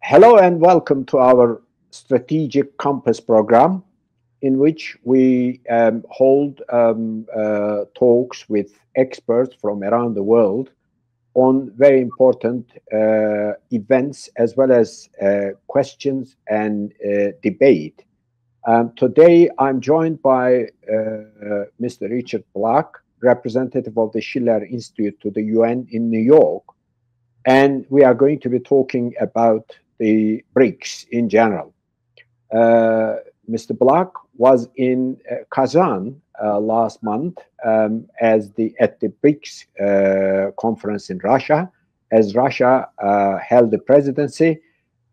Hello and welcome to our Strategic Compass program, in which we hold talks with experts from around the world on very important events, as well as questions and debate. Today, I'm joined by Mr. Richard Black, representative of the Schiller Institute to the UN in New York, and we are going to be talking about the BRICS in general. Mr. Black was in Kazan last month at the BRICS conference in Russia, as Russia held the presidency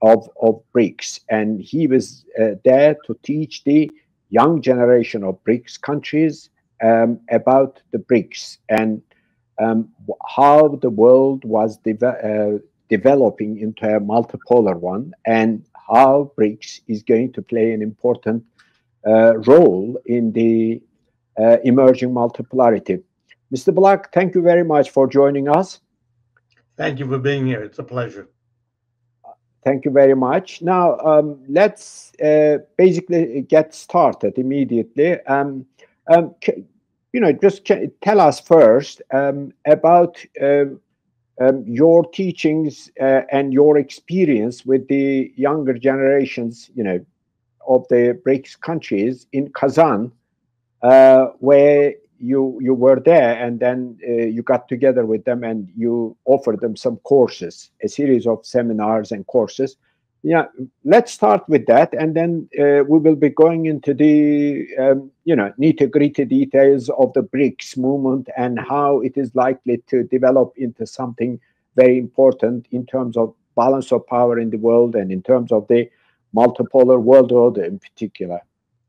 of BRICS, and he was there to teach the young generation of BRICS countries about the BRICS and how the world was developing into a multipolar one, and how BRICS is going to play an important role in the emerging multipolarity. Mr. Black, thank you very much for joining us. Thank you for being here. It's a pleasure. Thank you very much. Now, let's basically get started immediately. Just tell us first about your teachings and your experience with the younger generations, of the BRICS countries in Kazan, where you were there, and then you got together with them and you offered them some courses, a series of seminars and courses. Yeah, let's start with that, and then we will be going into the nitty-gritty details of the BRICS movement and how it is likely to develop into something very important in terms of balance of power in the world and in terms of the multipolar world order in particular.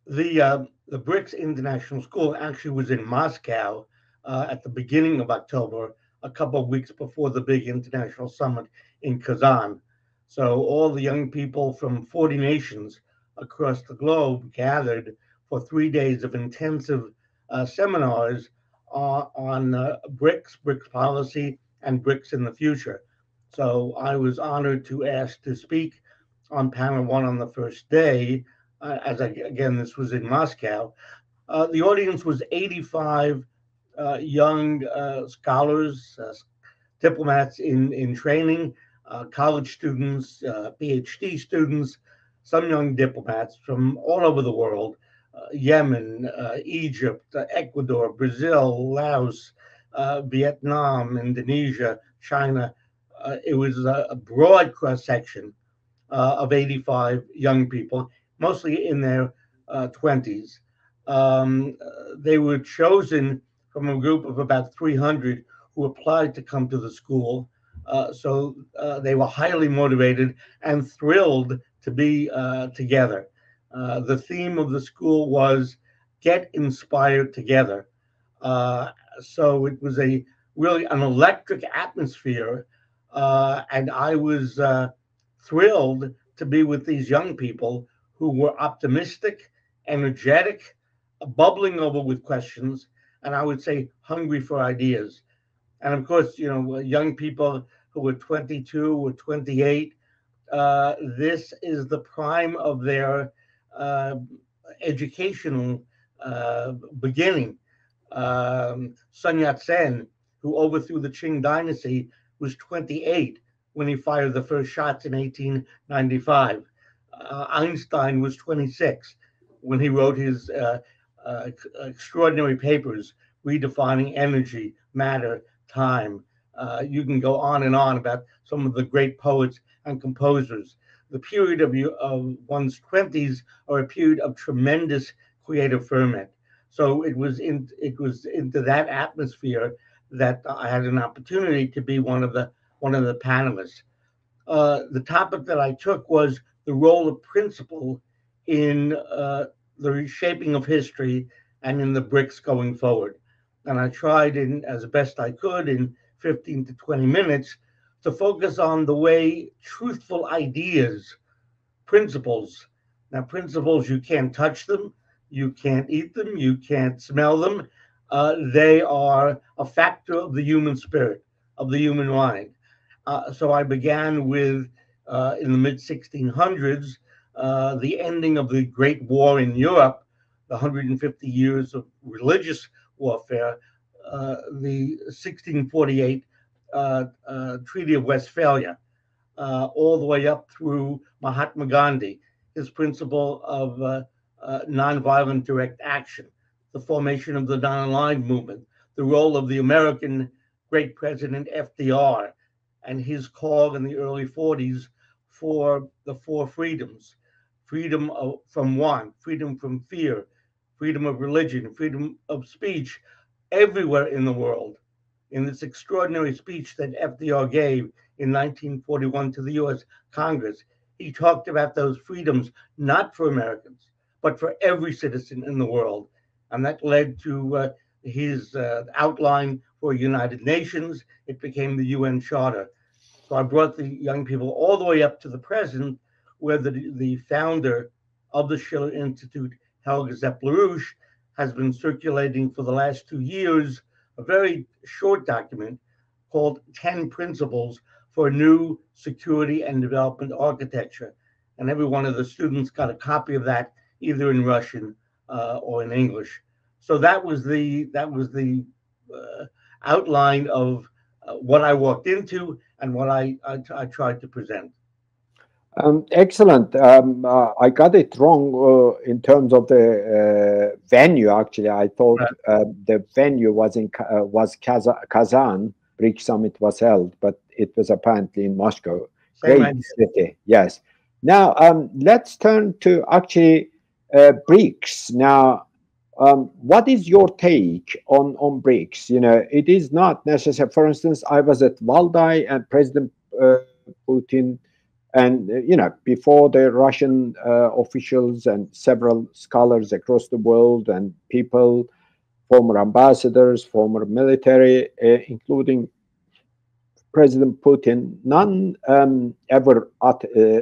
The BRICS International School actually was in Moscow at the beginning of October, a couple of weeks before the big international summit in Kazan. So all the young people from 40 nations across the globe gathered for 3 days of intensive seminars on BRICS policy, and BRICS in the future. So I was honored to ask to speak on panel one on the first day, again, this was in Moscow. The audience was 85 young scholars, diplomats in training, college students, PhD students, some young diplomats from all over the world, Yemen, Egypt, Ecuador, Brazil, Laos, Vietnam, Indonesia, China. It was a broad cross-section of 85 young people, mostly in their 20s. They were chosen from a group of about 300 who applied to come to the school. So they were highly motivated and thrilled to be together. The theme of the school was Get Inspired Together. So it was really an electric atmosphere, and I was thrilled to be with these young people who were optimistic, energetic, bubbling over with questions, and I would say hungry for ideas. And of course, young people who were 22 or 28, this is the prime of their educational beginning. Sun Yat-sen, who overthrew the Qing dynasty, was 28 when he fired the first shots in 1895. Einstein was 26 when he wrote his extraordinary papers redefining energy, matter, time. You can go on and on about some of the great poets and composers. The period of one's 20s are a period of tremendous creative ferment. So it was into that atmosphere that I had an opportunity to be one of the panelists. The topic that I took was the role of principle in the reshaping of history and in the BRICS going forward. And I tried as best I could in 15 to 20 minutes to focus on the way truthful ideas, principles. Now, principles, you can't touch them, you can't eat them, you can't smell them. They are a factor of the human spirit, of the human mind. So I began with in the mid-1600s, the ending of the Great War in Europe, the 150 years of religious warfare, the 1648 Treaty of Westphalia, all the way up through Mahatma Gandhi, his principle of nonviolent direct action, the formation of the non-aligned movement, the role of the American great president FDR, and his call in the early 40s for the four freedoms: freedom from want, freedom from fear, freedom of religion, freedom of speech, everywhere in the world. In this extraordinary speech that FDR gave in 1941 to the US Congress, he talked about those freedoms not for Americans, but for every citizen in the world. And that led to his outline for United Nations. It became the UN Charter. So I brought the young people all the way up to the present, where the founder of the Schiller Institute, Helga Zepp-LaRouche, has been circulating for the last 2 years a very short document called 10 Principles for New Security and Development Architecture. And every one of the students got a copy of that, either in Russian or in English. So that was the outline of what I walked into and what I tried to present. Excellent. I got it wrong in terms of the venue. Actually, I thought the venue was Kazan. BRICS summit was held, but it was apparently in Moscow. Great city. Yes. Now let's turn to actually BRICS. Now, what is your take on BRICS? You know, it is not necessary. For instance, I was at Valdai and President Putin. And, you know, before the Russian officials and several scholars across the world and people, former ambassadors, former military, including President Putin, none ever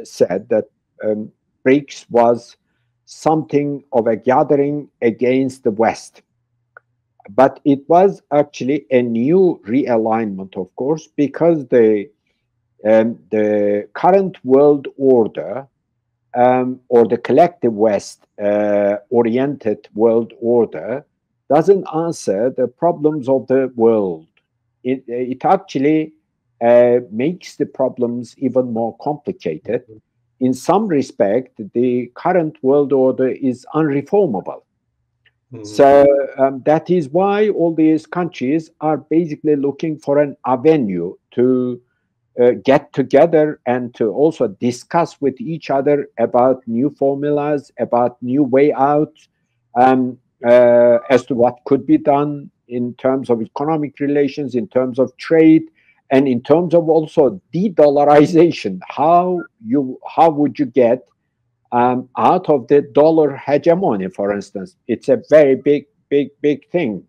said that BRICS was something of a gathering against the West. But it was actually a new realignment, of course, because the current world order or the collective West oriented world order doesn't answer the problems of the world. It actually makes the problems even more complicated. In some respect, the current world order is unreformable. So that is why all these countries are basically looking for an avenue to get together and to also discuss with each other about new formulas, about new way out, as to what could be done in terms of economic relations, in terms of trade, and in terms of also de-dollarization. How would you get out of the dollar hegemony, for instance? It's a very big thing.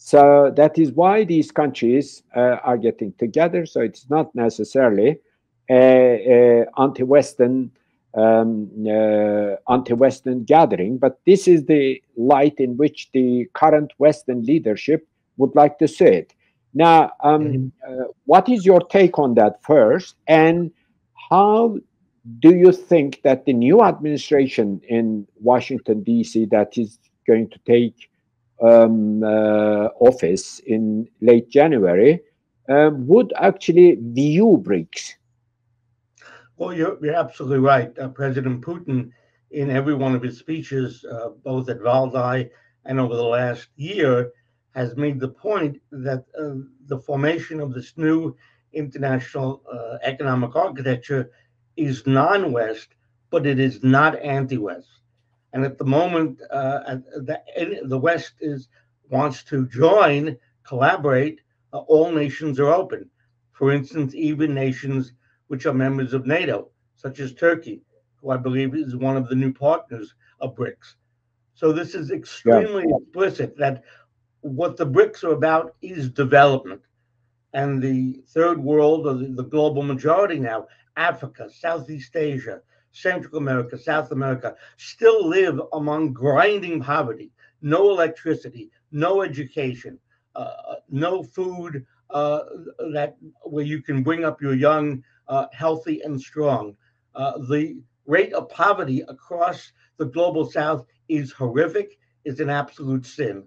So that is why these countries are getting together. So it's not necessarily anti-Western gathering, but this is the light in which the current Western leadership would like to see it. Now, what is your take on that first, and how do you think that the new administration in Washington, D.C., that is going to take office in late January would actually view BRICS? Well, you're absolutely right. President Putin, in every one of his speeches, both at Valdai and over the last year, has made the point that the formation of this new international economic architecture is non-West, but it is not anti-West. And at the moment, the West wants to join, collaborate. All nations are open. For instance, even nations which are members of NATO, such as Turkey, who I believe is one of the new partners of BRICS. So this is extremely explicit that what the BRICS are about is development. And the third world, or the global majority now, Africa, Southeast Asia, Central America, South America, still live among grinding poverty, no electricity, no education, no food where you can bring up your young healthy and strong. The rate of poverty across the global south is horrific, is an absolute sin.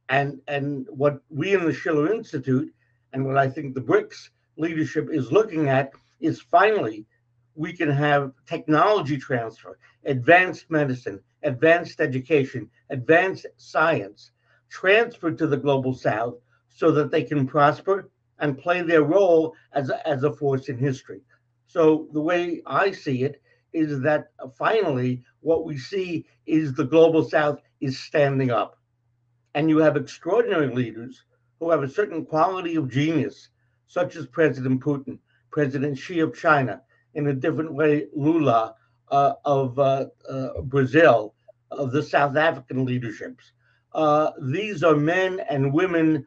And what we in the Schiller Institute and what I think the BRICS leadership is looking at is finally we can have technology transfer, advanced medicine, advanced education, advanced science transferred to the global south so that they can prosper and play their role as a force in history. So the way I see it is that finally what we see is the global south is standing up. And you have extraordinary leaders who have a certain quality of genius, such as President Putin, President Xi of China, in a different way, Lula of Brazil, of the South African leaderships. These are men and women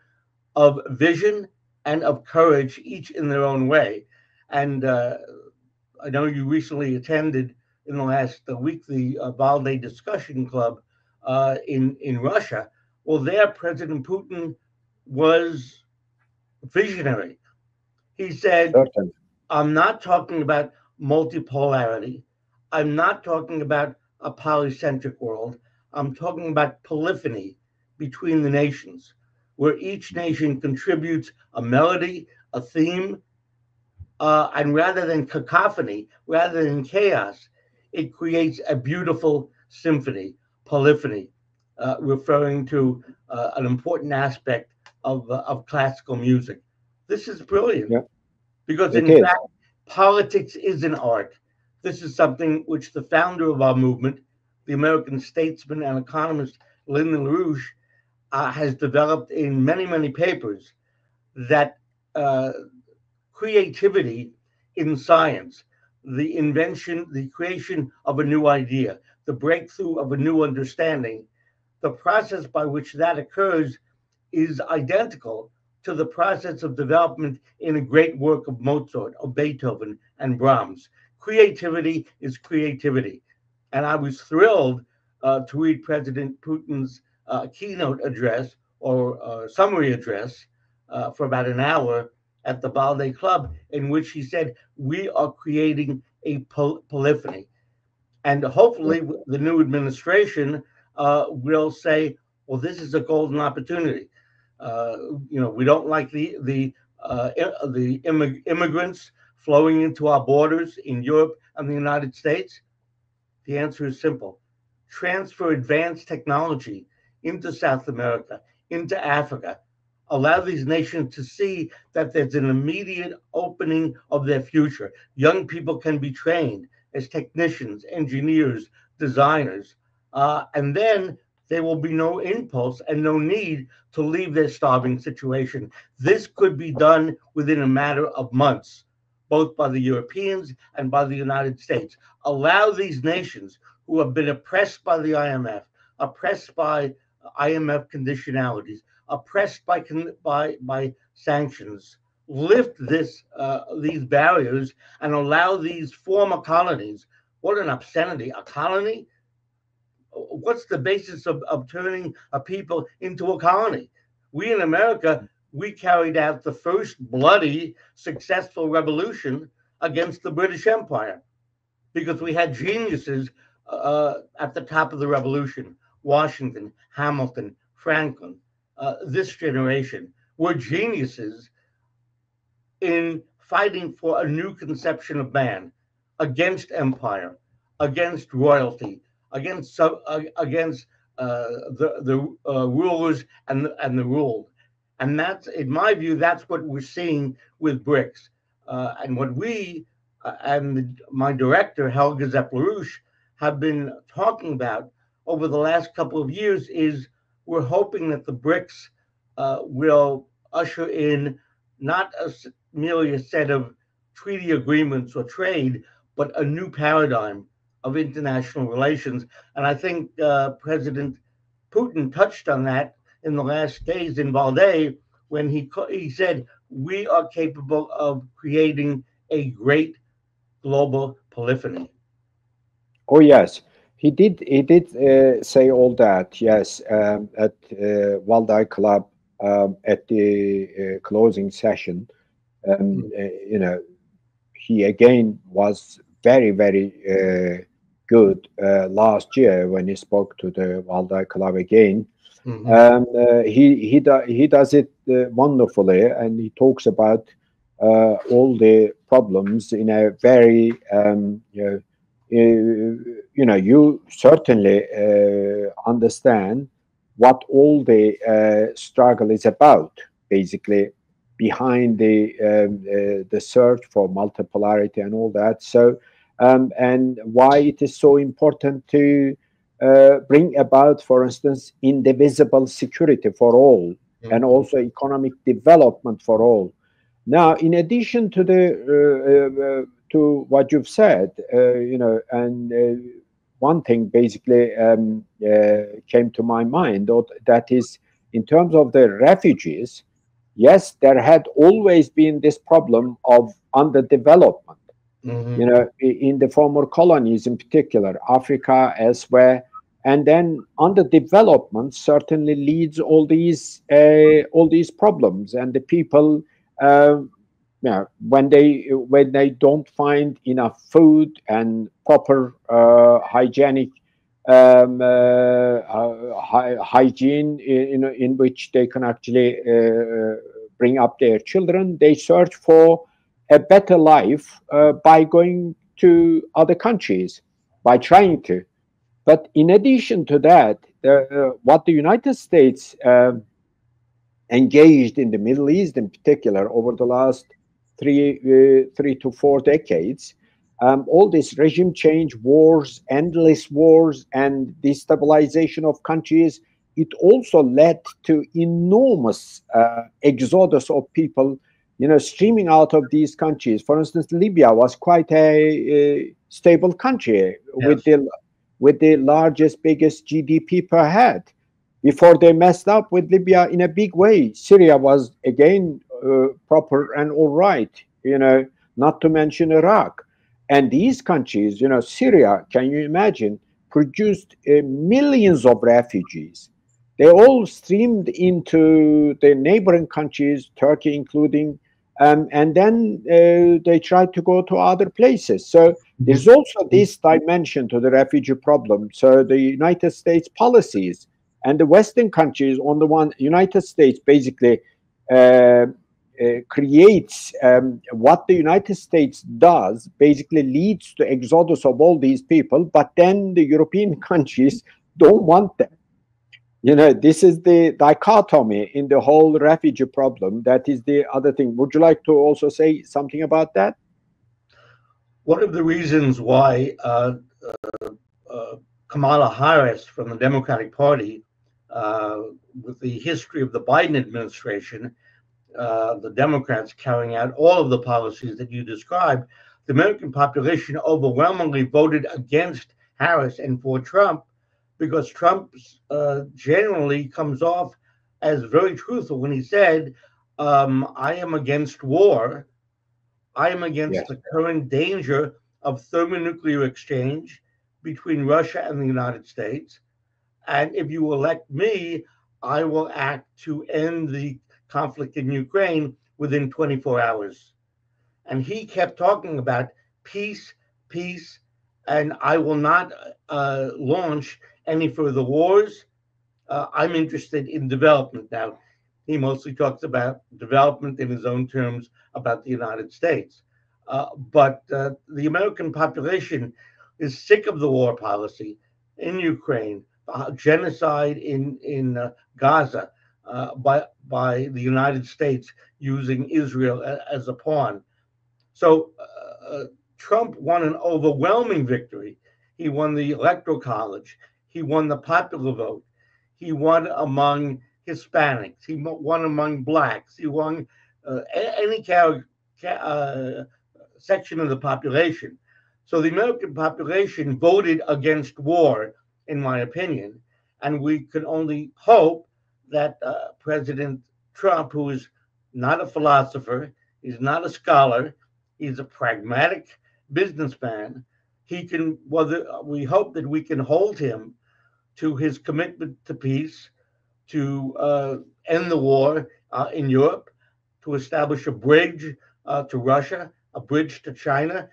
of vision and of courage, each in their own way. And I know you recently attended in the last week the Balde Discussion Club in Russia. Well, there President Putin was visionary. He said, I'm not talking about multipolarity. I'm not talking about a polycentric world. I'm talking about polyphony between the nations, where each nation contributes a melody, a theme, and rather than cacophony, rather than chaos, it creates a beautiful symphony, polyphony, referring to an important aspect of classical music. This is brilliant, because in fact, politics is an art. This is something which the founder of our movement, the American statesman and economist Lyndon LaRouche, has developed in many, many papers, that creativity in science, the invention, the creation of a new idea, the breakthrough of a new understanding, the process by which that occurs is identical to the process of development in a great work of Mozart, of Beethoven, and Brahms. Creativity is creativity. And I was thrilled to read President Putin's keynote address or summary address for about an hour at the Balde Club, in which he said, we are creating a polyphony. And hopefully the new administration will say, well, this is a golden opportunity. We don't like the immigrants flowing into our borders in Europe and the United States. The answer is simple. Transfer advanced technology into South America, into Africa. Allow these nations to see that there's an immediate opening of their future. Young people can be trained as technicians, engineers, designers, and then there will be no impulse and no need to leave their starving situation. This could be done within a matter of months, both by the Europeans and by the United States. Allow these nations who have been oppressed by the IMF, oppressed by IMF conditionalities, oppressed by sanctions, lift these barriers and allow these former colonies. What an obscenity! A colony? What's the basis of turning a people into a colony? We in America, we carried out the first bloody, successful revolution against the British Empire because we had geniuses at the top of the revolution. Washington, Hamilton, Franklin, this generation were geniuses in fighting for a new conception of man, against empire, against royalty, against the rulers and the ruled. And that's, in my view, that's what we're seeing with BRICS. And what we and my director, Helga Zepp-LaRouche, have been talking about over the last couple of years is we're hoping that the BRICS will usher in not merely a set of treaty agreements or trade, but a new paradigm of international relations. And I think President Putin touched on that in the last days in Balde when he said, we are capable of creating a great global polyphony. Oh, yes. He did say all that, yes, at Balde Club at the closing session. he again was very, very good last year when he spoke to the Valdai Club again. He does it wonderfully, and he talks about all the problems in a very you certainly understand what all the struggle is about, basically behind the search for multipolarity and all that. So and why it is so important to bring about, for instance, indivisible security for all, and also economic development for all. Now, in addition to the to what you've said, and one thing basically came to my mind, that is, in terms of the refugees, yes, there had always been this problem of underdevelopment. In the former colonies, in particular, Africa, elsewhere, and then underdevelopment certainly leads all these problems, and the people, when they don't find enough food and proper hygienic hygiene in which they can actually bring up their children, they search for a better life by going to other countries, by trying to. But in addition to that, what the United States engaged in the Middle East in particular over the last three to 4 decades, all this regime change, wars, endless wars, and destabilization of countries, it also led to enormous exodus of people, streaming out of these countries. For instance, Libya was quite a stable country, yes, with the largest, biggest GDP per head. Before they messed up with Libya in a big way, Syria was again proper and all right, not to mention Iraq. And these countries, Syria, can you imagine, produced millions of refugees. They all streamed into the neighboring countries, Turkey including, and then they tried to go to other places. So there's also this dimension to the refugee problem. So the United States policies and the Western countries, on the one, United States basically creates what the United States does, basically leads to exodus of all these people, but then the European countries don't want them. This is the dichotomy in the whole refugee problem. That is the other thing. Would you like to also say something about that? One of the reasons why Kamala Harris from the Democratic Party, with the history of the Biden administration, the Democrats carrying out all of the policies that you described, the American population overwhelmingly voted against Harris and for Trump, because Trump generally comes off as very truthful when he said, I am against war. I am against the current danger of thermonuclear exchange between Russia and the United States. And if you elect me, I will act to end the conflict in Ukraine within 24 hours. And he kept talking about peace, peace, and I will not launch any further wars. I'm interested in development. Now, he mostly talks about development in his own terms about the United States. But the American population is sick of the war policy in Ukraine, genocide in Gaza by the United States using Israel as a pawn. So Trump won an overwhelming victory. He won the Electoral College. He won the popular vote. He won among Hispanics. He won among Blacks. He won any section of the population. So the American population voted against war, in my opinion. And we can only hope that President Trump, who is not a philosopher, he's not a scholar, he's a pragmatic businessman, we hope that we can hold him to his commitment to peace, to end the war in Europe, to establish a bridge to Russia, a bridge to China.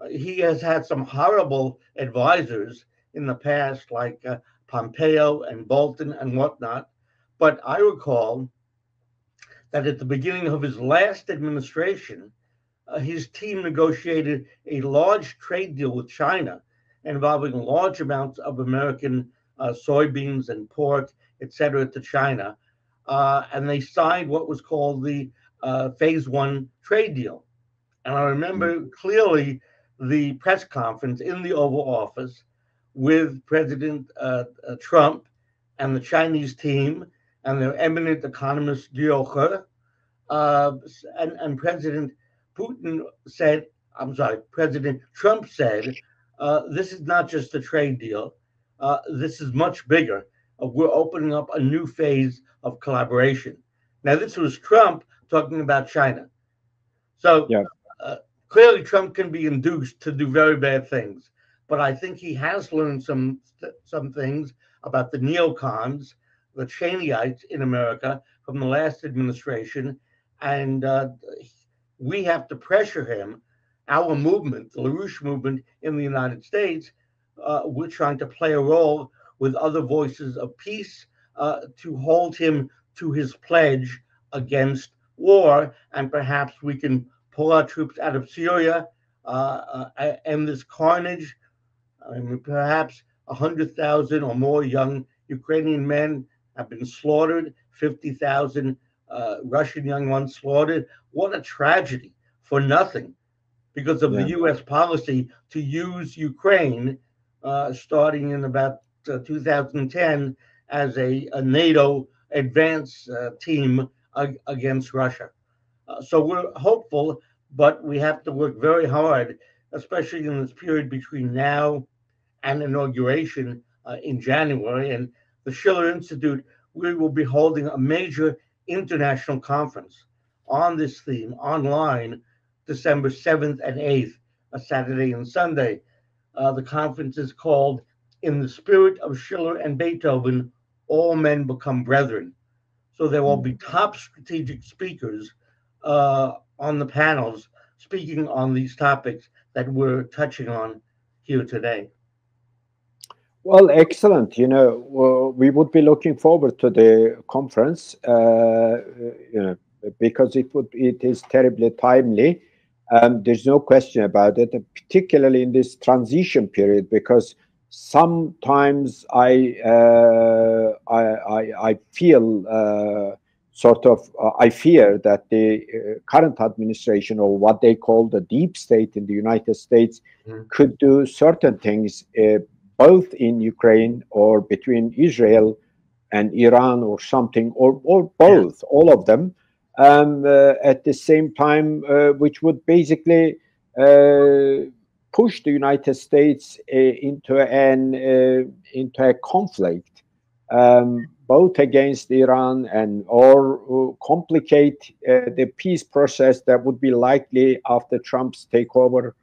He has had some horrible advisors in the past, like Pompeo and Bolton and whatnot. But I recall that at the beginning of his last administration, his team negotiated a large trade deal with China involving large amounts of American soybeans and pork, etc., to China. And they signed what was called the Phase 1 trade deal. And I remember clearly the press conference in the Oval Office with President Trump and the Chinese team and their eminent economist Liu He, and President Trump said, this is not just a trade deal. This is much bigger. We're opening up a new phase of collaboration. Now, this was Trump talking about China. So clearly Trump can be induced to do very bad things. But I think he has learned some things about the neocons, the Cheneyites in America from the last administration. And we have to pressure him. Our movement, the LaRouche movement in the United States, we're trying to play a role with other voices of peace to hold him to his pledge against war. And perhaps we can pull our troops out of Syria, end this carnage. I mean, perhaps 100,000 or more young Ukrainian men have been slaughtered, 50,000 Russian young ones slaughtered. What a tragedy for nothing because of the U.S. policy to use Ukraine starting in about 2010 as a NATO advance team against Russia. So we're hopeful, but we have to work very hard, especially in this period between now and inauguration in January. And the Schiller Institute, we will be holding a major international conference on this theme online December 7th and 8th, a Saturday and Sunday. The conference is called In the Spirit of Schiller and Beethoven, All Men Become Brethren. So there will be top strategic speakers on the panels speaking on these topics that we're touching on here today. Well, excellent. You know, we would be looking forward to the conference, you know, because it is terribly timely. There's no question about it, particularly in this transition period, because sometimes I feel I fear that the current administration, or what they call the deep state in the United States, could do certain things both in Ukraine or between Israel and Iran or something, or both, all of them, at the same time, which would basically push the United States into a conflict, both against Iran or complicate the peace process that would be likely after Trump's takeover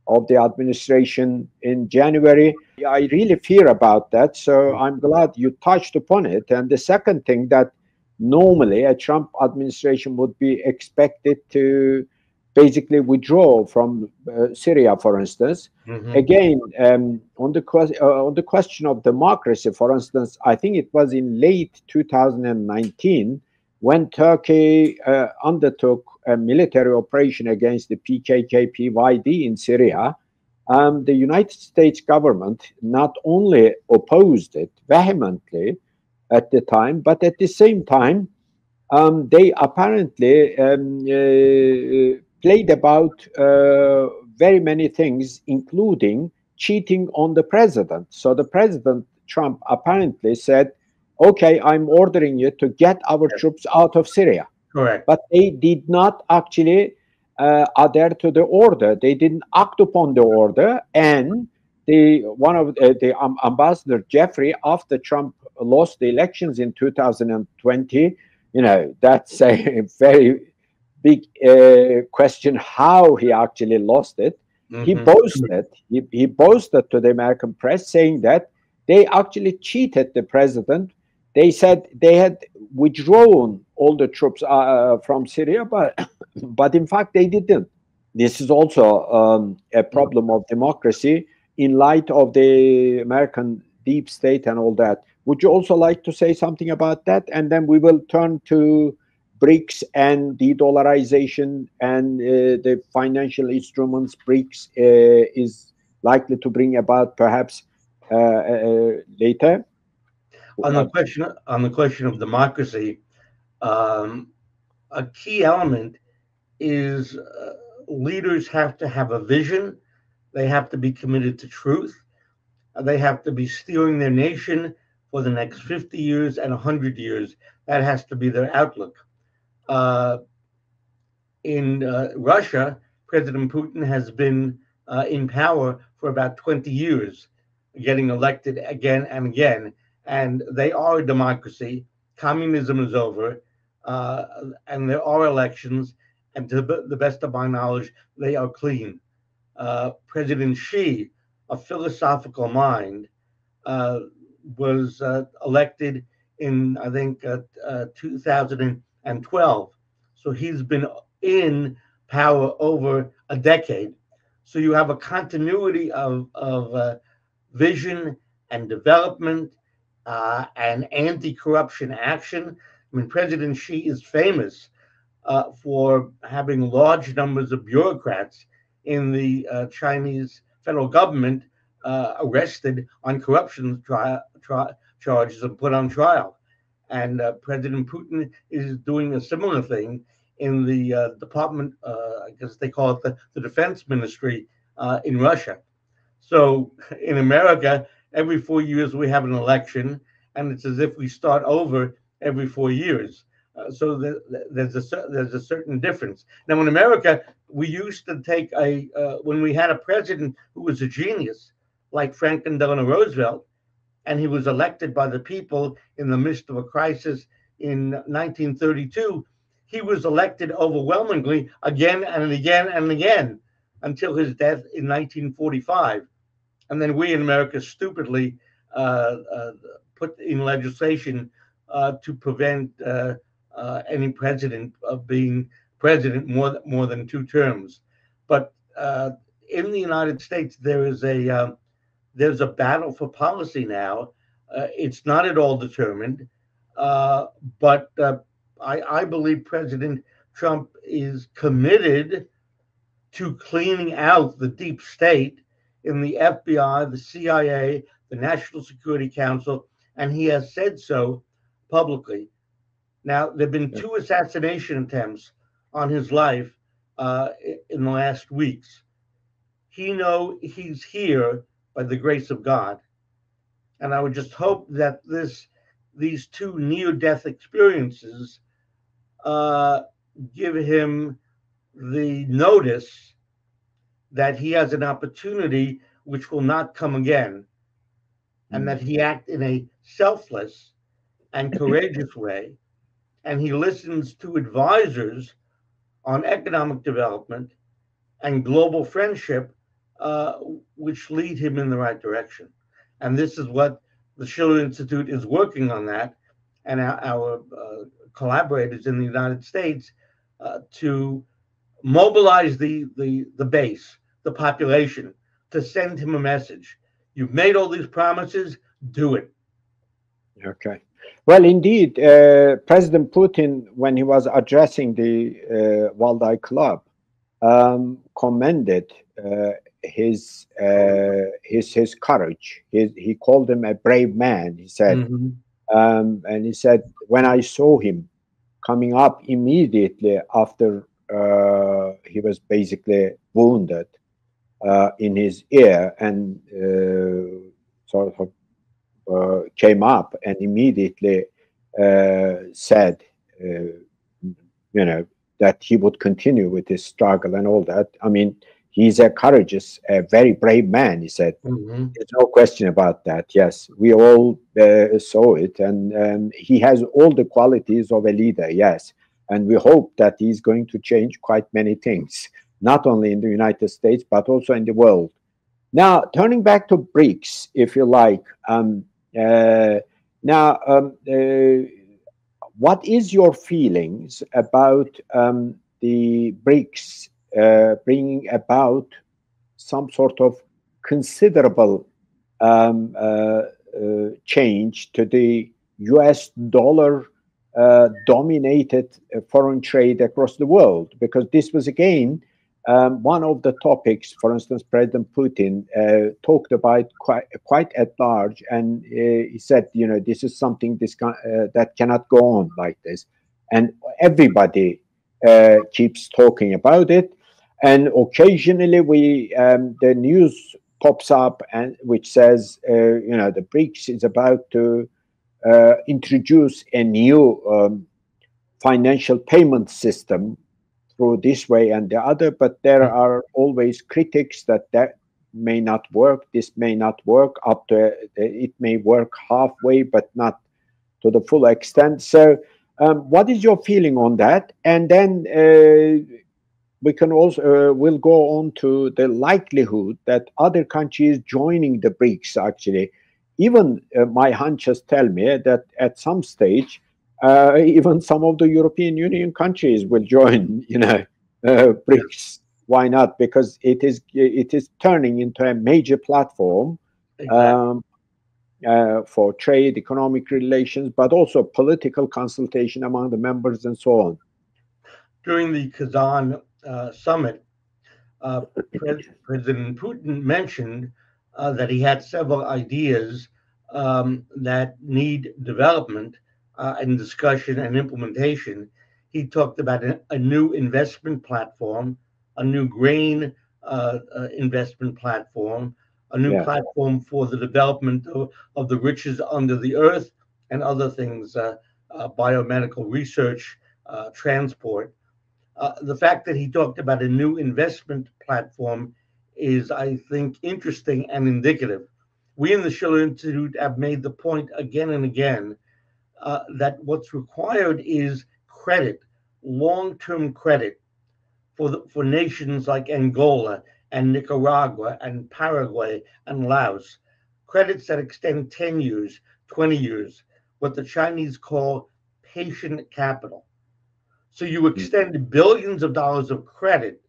of the administration in January. I really fear about that, so I'm glad you touched upon it. And the second thing, that normally a Trump administration would be expected to basically withdraw from Syria, for instance. Again, on the question of democracy, for instance, I think it was in late 2019 when Turkey undertook a military operation against the PKK-PYD in Syria. The United States government not only opposed it vehemently at the time, but at the same time, they apparently played about very many things, including cheating on the president. So the President Trump apparently said, okay, I'm ordering you to get our troops out of Syria. Correct. But they did not actually adhere to the order. They didn't act upon the order. And the Ambassador Jeffrey, after Trump lost the elections in 2020, you know, that's a very big question how he actually lost it. He boasted. He boasted to the American press, saying that they actually cheated the president. They said they had withdrawn all the troops from Syria, but in fact they didn't. this is also a problem of democracy in light of the American deep state and all that. Would you also like to say something about that? And then we will turn to BRICS and de-dollarization and the financial instruments BRICS is likely to bring about perhaps later. On the question of democracy, a key element is leaders have to have a vision. They have to be committed to truth. They have to be steering their nation for the next 50 years and 100 years. That has to be their outlook. In Russia, President Putin has been in power for about 20 years, getting elected again and again. And they are a democracy. Communism is over, and there are elections. And to the best of my knowledge, they are clean. President Xi, a philosophical mind, was elected in, I think, 2012. So he's been in power over a decade. So you have a continuity of vision and development and anti-corruption action. I mean, President Xi is famous for having large numbers of bureaucrats in the Chinese federal government arrested on corruption charges and put on trial. And President Putin is doing a similar thing in the department, I guess they call it the Defense Ministry in Russia. So in America, every 4 years we have an election, and it's as if we start over every 4 years. So there's a certain difference. Now in America, we used to take when we had a president who was a genius, like Franklin Delano Roosevelt, and he was elected by the people in the midst of a crisis in 1932, he was elected overwhelmingly again and again and again until his death in 1945. And then we in America stupidly put in legislation to prevent any president of being president more than 2 terms. But in the United States, there's a battle for policy now. It's not at all determined, but I believe President Trump is committed to cleaning out the deep state in the FBI, the CIA, the National Security Council, and he has said so publicly. Now, there have been 2 assassination attempts on his life in the last weeks. He's here by the grace of God. And I would just hope that these 2 near-death experiences give him the notice that he has an opportunity which will not come again, and that he act in a selfless and courageous way, and he listens to advisors on economic development and global friendship, which lead him in the right direction. And this is what the Schiller Institute is working on, that, and our collaborators in the United States to mobilize the base, the population, to send him a message. You've made all these promises, do it. Okay. Well, indeed, President Putin, when he was addressing the Valdai Club, commended his courage. He called him a brave man, he said. And he said, when I saw him coming up immediately after he was basically wounded in his ear, and sort of came up and immediately said, that he would continue with his struggle and all that. I mean, he's a courageous, a very brave man, he said. There's no question about that. Yes, we all saw it. And he has all the qualities of a leader, yes. And we hope that he's going to change quite many things, not only in the United States, but also in the world. Now, turning back to BRICS, if you like, what is your feelings about the BRICS bringing about some sort of considerable change to the US dollar dominated foreign trade across the world, because this was again one of the topics. For instance, President Putin talked about quite at large, and he said, this is something that cannot go on like this, and everybody keeps talking about it. And occasionally the news pops up and which says, the BRICS is about to introduce a new financial payment system through this way and the other, but there are always critics that may not work, this may not work, it may work halfway, but not to the full extent. So what is your feeling on that? And then we can also we'll go on to the likelihood that other countries joining the BRICS actually. Even my hunches tell me that at some stage, even some of the European Union countries will join, BRICS. Why not? Because it is turning into a major platform for trade, economic relations, but also political consultation among the members and so on. During the Kazan summit, President Putin mentioned that he had several ideas that need development and discussion and implementation. He talked about a new investment platform, a new grain investment platform, a new platform for the development of the riches under the earth and other things, biomedical research, transport. The fact that he talked about a new investment platform is, I think, interesting and indicative. We in the Schiller Institute have made the point again and again that what's required is credit, long-term credit for nations like Angola and Nicaragua and Paraguay and Laos, credits that extend 10 years, 20 years, what the Chinese call patient capital. So you extend billions of dollars of credit,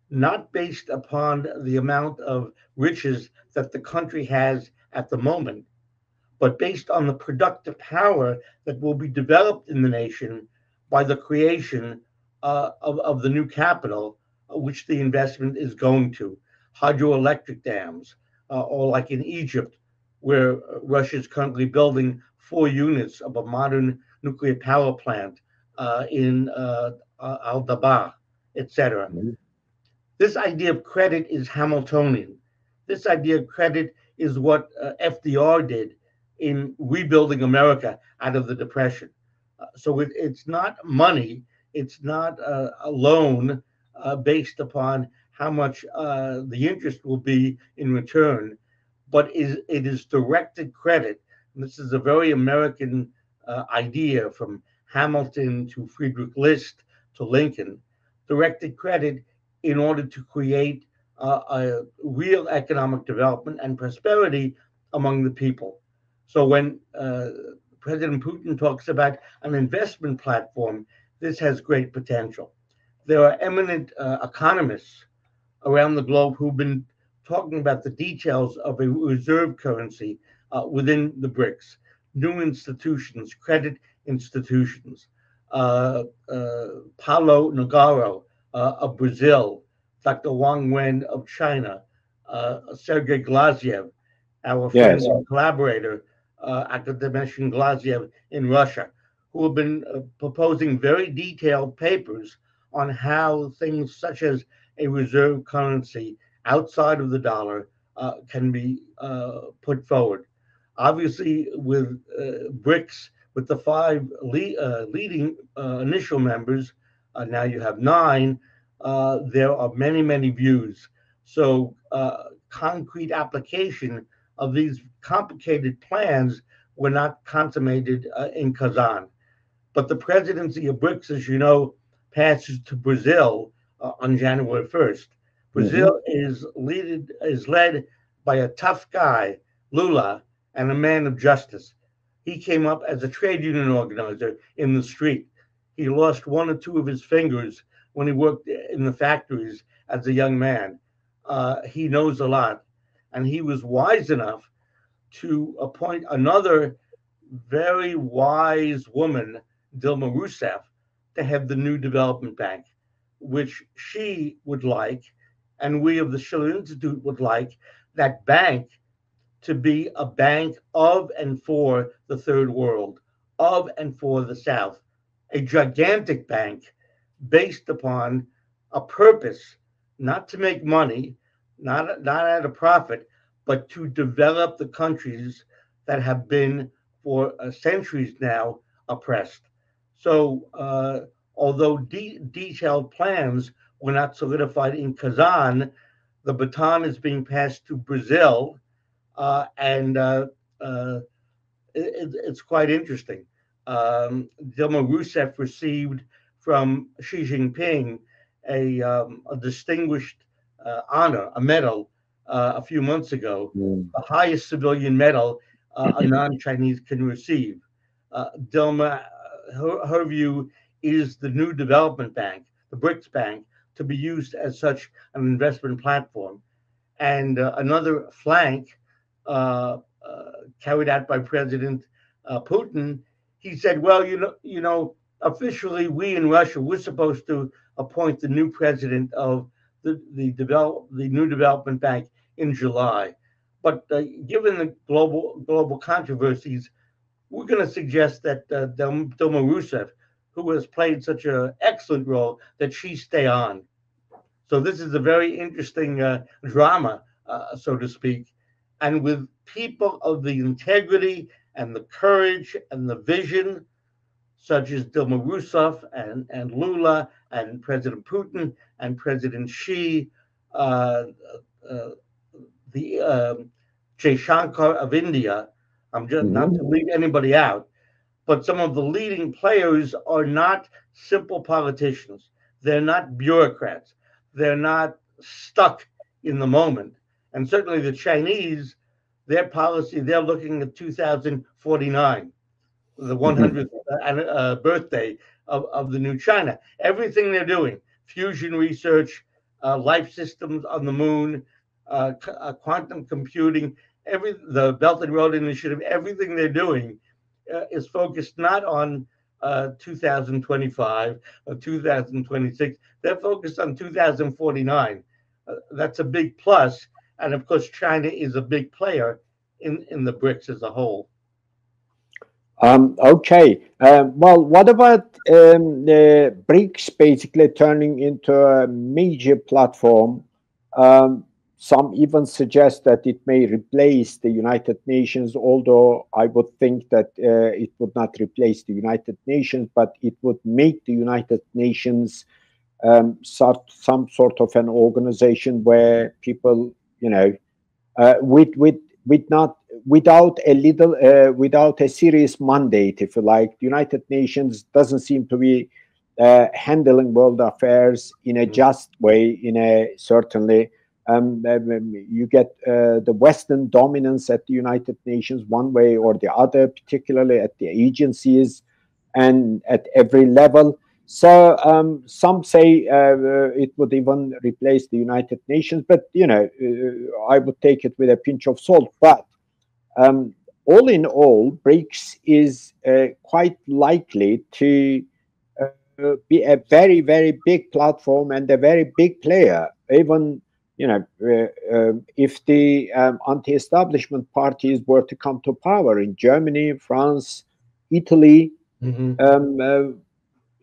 not based upon the amount of riches that the country has at the moment, but based on the productive power that will be developed in the nation by the creation of the new capital, which the investment is going to. Hydroelectric dams, or like in Egypt, where Russia is currently building 4 units of a modern nuclear power plant in Al-Dabaa, etc. This idea of credit is Hamiltonian. This idea of credit is what FDR did in rebuilding America out of the Depression. So it's not money, it's not a loan based upon how much the interest will be in return, but it is directed credit. And this is a very American idea, from Hamilton to Friedrich List to Lincoln. Directed credit in order to create a real economic development and prosperity among the people. So when President Putin talks about an investment platform, this has great potential. There are eminent economists around the globe who've been talking about the details of a reserve currency within the BRICS, new institutions, credit institutions. Paulo Nogueira of Brazil, Dr. Wang Wen of China, Sergei Glaziev, our friend and collaborator, academician Glaziev in Russia, who have been proposing very detailed papers on how things such as a reserve currency outside of the dollar can be put forward. Obviously, with BRICS, with the 5 leading initial members, now you have 9, there are many, many views. So concrete application of these complicated plans were not consummated in Kazan. But the presidency of BRICS, as you know, passes to Brazil on January 1st. Brazil is led by a tough guy, Lula, and a man of justice. He came up as a trade union organizer in the street. He lost 1 or 2 of his fingers when he worked in the factories as a young man. He knows a lot, and he was wise enough to appoint another very wise woman, Dilma Rousseff, to head the new development bank, which she would like, and we of the Schiller Institute would like, that bank to be a bank of and for the third world, of and for the South, a gigantic bank based upon a purpose, not to make money, not at a profit, but to develop the countries that have been for centuries now oppressed. So although detailed plans were not solidified in Kazan, the baton is being passed to Brazil, and it's quite interesting. Dilma Rousseff received from Xi Jinping a distinguished honor, a medal, a few months ago, the highest civilian medal a non-Chinese can receive. Dilma, her view is the new development bank, the BRICS bank, to be used as such an investment platform. And another flank carried out by President Putin, he said, well, you know, officially we in Russia, we're supposed to appoint the new president of the new development bank in July. But given the global controversies, we're going to suggest that Dilma Rousseff, who has played such an excellent role, that she stay on. So this is a very interesting drama, so to speak, and with people of the integrity and the courage and the vision, such as Dilma Rousseff and Lula and President Putin and President Xi, the Jaishankar of India. I'm just not to leave anybody out, but some of the leading players are not simple politicians. They're not bureaucrats. They're not stuck in the moment. And certainly the Chinese, their policy, they're looking at 2049, the 100th birthday of the new China. Everything they're doing, fusion research, life systems on the moon, quantum computing, the Belt and Road Initiative, everything they're doing is focused not on 2025 or 2026. They're focused on 2049. That's a big plus. And of course, China is a big player in the BRICS as a whole. Okay. Well, what about the BRICS basically turning into a major platform? Some even suggest that it may replace the United Nations, although I would think that it would not replace the United Nations, but it would make the United Nations some sort of an organization where people, you know, without a serious mandate, if you like. The United Nations doesn't seem to be handling world affairs in a just way, certainly. You get the Western dominance at the United Nations one way or the other, particularly at the agencies and at every level. So some say it would even replace the United Nations, but I would take it with a pinch of salt. But all in all, BRICS is quite likely to be a very, very big platform and a very big player. Even if the anti-establishment parties were to come to power in Germany, France, Italy,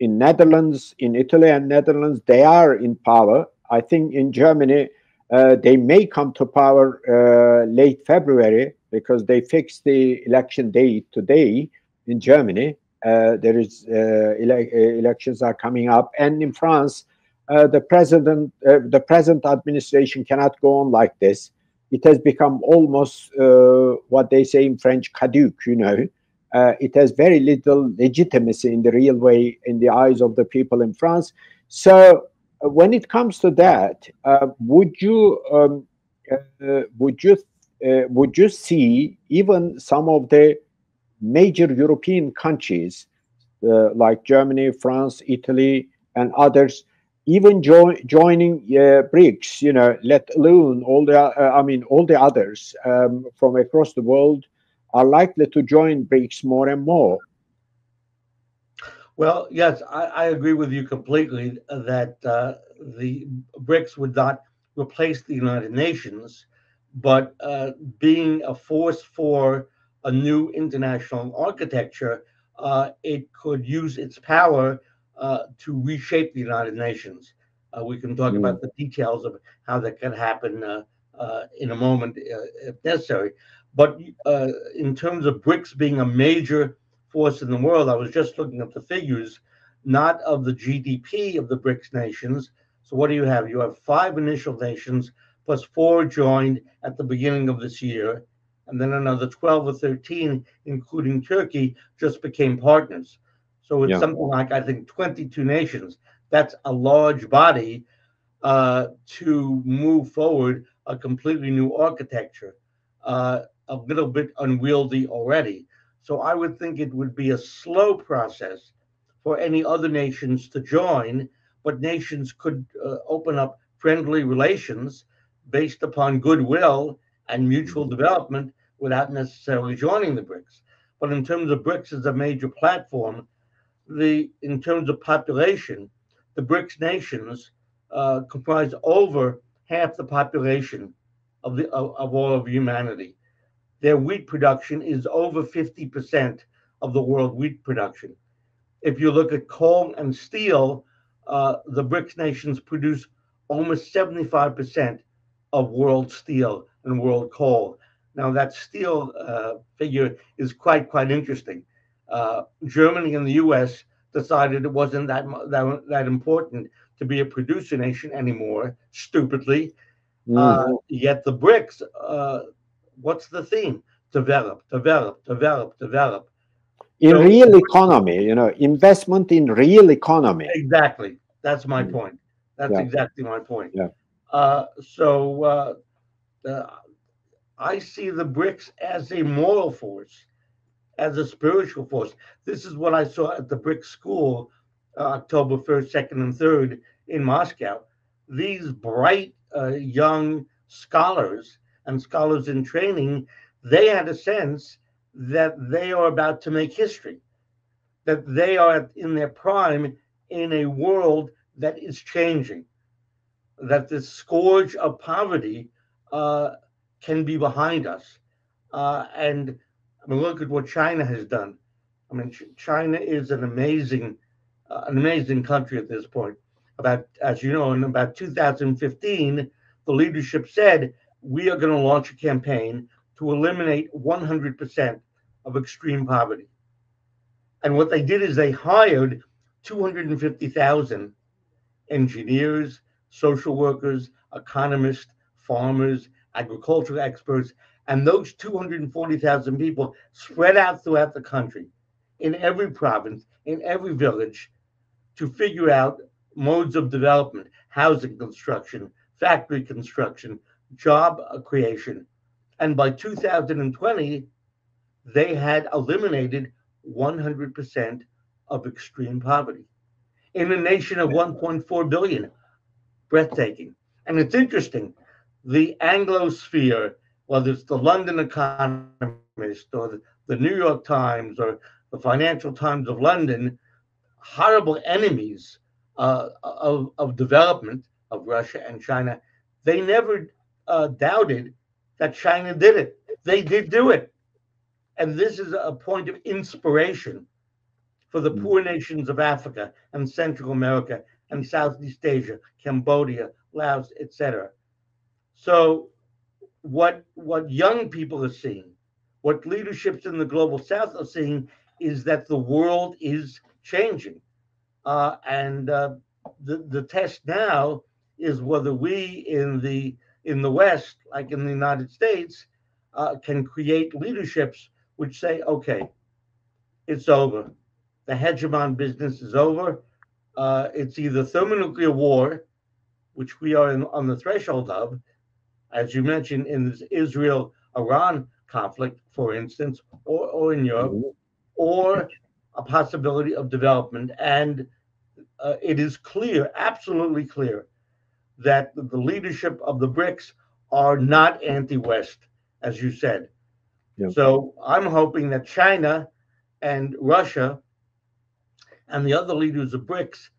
in Netherlands, in Italy and Netherlands, they are in power. I think in Germany, they may come to power late February because they fixed the election date today in Germany. There is elections are coming up, and in France, the present administration cannot go on like this. It has become almost what they say in French, caduc. It has very little legitimacy in the real way in the eyes of the people in France. So when it comes to that, would you see even some of the major European countries like Germany, France, Italy, and others even joining BRICS, let alone all the others from across the world are likely to join BRICS more and more. Well, yes, I agree with you completely that the BRICS would not replace the United Nations, but being a force for a new international architecture, it could use its power to reshape the United Nations. We can talk about the details of how that can happen in a moment if necessary. But in terms of BRICS being a major force in the world, I was just looking at the figures, not of the GDP of the BRICS nations. So what do you have? You have 5 initial nations plus 4 joined at the beginning of this year, and then another 12 or 13, including Turkey, just became partners. So it's something like, I think, 22 nations. That's a large body to move forward a completely new architecture, a little bit unwieldy already. So I would think it would be a slow process for any other nations to join, but nations could open up friendly relations based upon goodwill and mutual development without necessarily joining the BRICS. But in terms of BRICS as a major platform, in terms of population, the BRICS nations comprise over half the population of all of humanity. Their wheat production is over 50% of the world wheat production. If you look at coal and steel, the BRICS nations produce almost 75% of world steel and world coal. Now, that steel figure is quite interesting. Germany and the U.S. decided it wasn't that important to be a producer nation anymore, stupidly. Yet the BRICS, what's the theme? Develop. In real economy, investment in real economy. Exactly. That's my point. That's exactly my point. So I see the BRICS as a moral force, as a spiritual force. This is what I saw at the BRICS school, October 1st, 2nd, and 3rd in Moscow. These bright young scholars and scholars in training, they had a sense that they are about to make history, that they are in their prime in a world that is changing, that the scourge of poverty can be behind us. And I mean, look at what China has done. I mean, China is an amazing country at this point. As you know, in about 2015, the leadership said, we are going to launch a campaign to eliminate 100% of extreme poverty. And what they did is they hired 250,000 engineers, social workers, economists, farmers, agricultural experts, and those 240,000 people spread out throughout the country, in every province, in every village, to figure out modes of development, housing construction, factory construction, job creation. And by 2020, they had eliminated 100% of extreme poverty in a nation of 1.4 billion. Breathtaking. And it's interesting, the Anglosphere, whether it's the London Economist or the New York Times or the Financial Times of London, horrible enemies of development of Russia and China, they never doubted that China did it. They did do it. And this is a point of inspiration for the poor nations of Africa and Central America and Southeast Asia, Cambodia, Laos, etc. So what young people are seeing, what leaderships in the global South are seeing, is that the world is changing. And the test now is whether we in the West, like in the United States, can create leaderships which say, okay, it's over. The hegemon business is over. It's either thermonuclear war, which we are on the threshold of, as you mentioned, in this Israel-Iran conflict, for instance, or in Europe, or a possibility of development. And it is clear, absolutely clear, that the leadership of the BRICS are not anti-West, as you said. Yeah. So I'm hoping that China and Russia and the other leaders of BRICS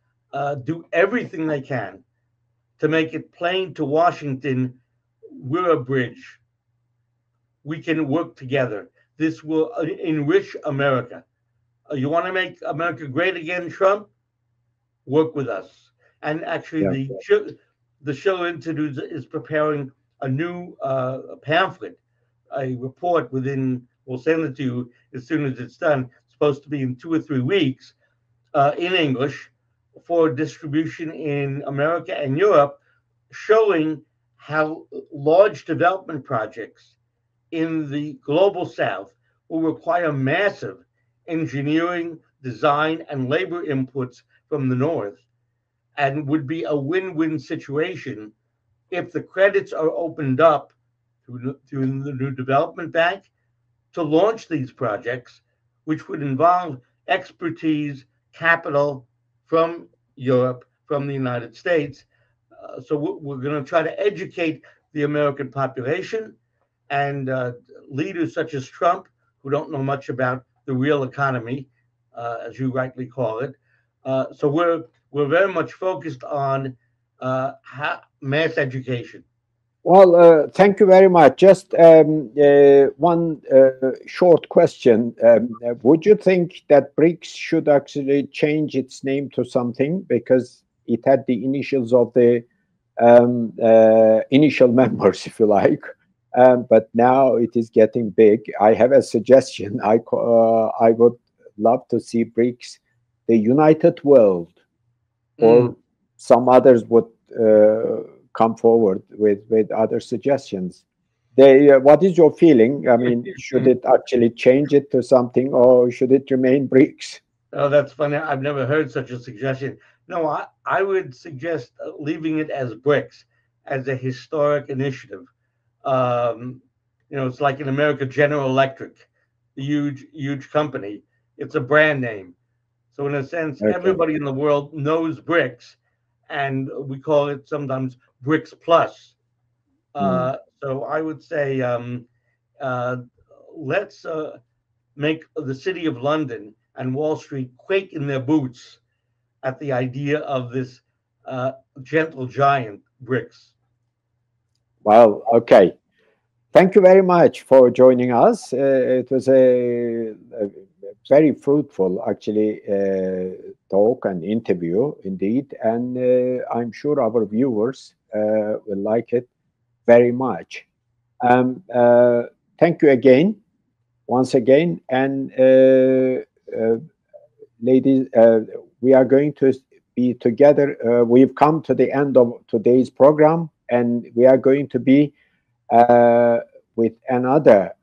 do everything they can to make it plain to Washington, we're a bridge. We can work together. This will enrich America. You want to make America great again, Trump? Work with us. And actually, the Schiller Institute is preparing a new pamphlet, a report we'll send it to you as soon as it's done. It's supposed to be in 2 or 3 weeks in English for distribution in America and Europe, showing how large development projects in the global South will require massive engineering, design, and labor inputs from the North, and would be a win-win situation if the credits are opened up through the New Development Bank to launch these projects, which would involve expertise, capital from Europe, from the United States. So we're going to try to educate the American population, and leaders such as Trump, who don't know much about the real economy, as you rightly call it. So we're very much focused on mass education. Well, thank you very much. Just one short question. Would you think that BRICS should actually change its name to something, because it had the initials of the initial members, if you like, but now it is getting big? I have a suggestion. I would love to see BRICS, the United World, or some others would come forward with other suggestions. What is your feeling? I mean, should it actually change it to something, or should it remain BRICS? Oh, that's funny. I've never heard such a suggestion. No, I would suggest leaving it as BRICS, as a historic initiative. It's like in America, General Electric, the huge company. It's a brand name. So in a sense, everybody in the world knows BRICS, and we call it sometimes BRICS Plus. So I would say let's make the City of London and Wall Street quake in their boots at the idea of this gentle giant BRICS. Well, okay. Thank you very much for joining us. It was a very fruitful, actually, talk and interview indeed, and I'm sure our viewers will like it very much. Thank you again, once again, and ladies, we are going to be together. We've come to the end of today's program, and we are going to be with another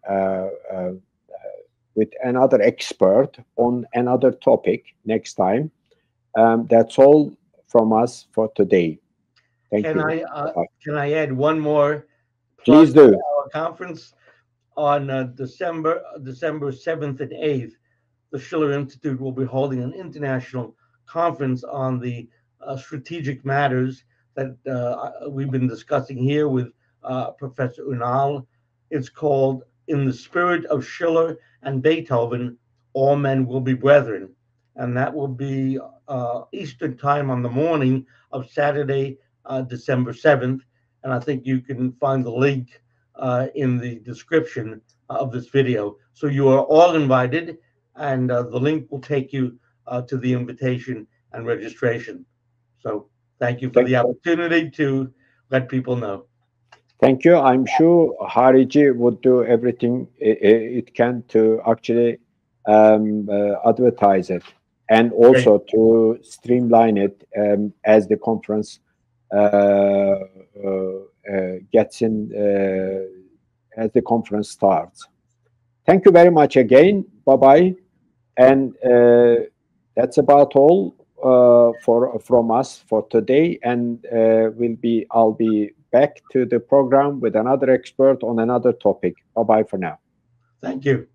expert on another topic next time. That's all from us for today. Thank you. Can I add one more? Please do. Our conference on December 7th and 8th. The Schiller Institute will be holding an international conference on the strategic matters that we've been discussing here with Professor Ünal. It's called "In the Spirit of Schiller and Beethoven, All Men Will Be Brethren," and that will be Eastern Time on the morning of Saturday, December 7th. And I think you can find the link in the description of this video. So you are all invited, and the link will take you to the invitation and registration. So thank you for the opportunity to let people know. Thank you. I'm sure Harici would do everything it can to actually advertise it, and also to streamline it as the conference gets in, as the conference starts. Thank you very much again. Bye-bye. And that's about all from us for today. And I'll be back to the program with another expert on another topic. Bye-bye for now. Thank you.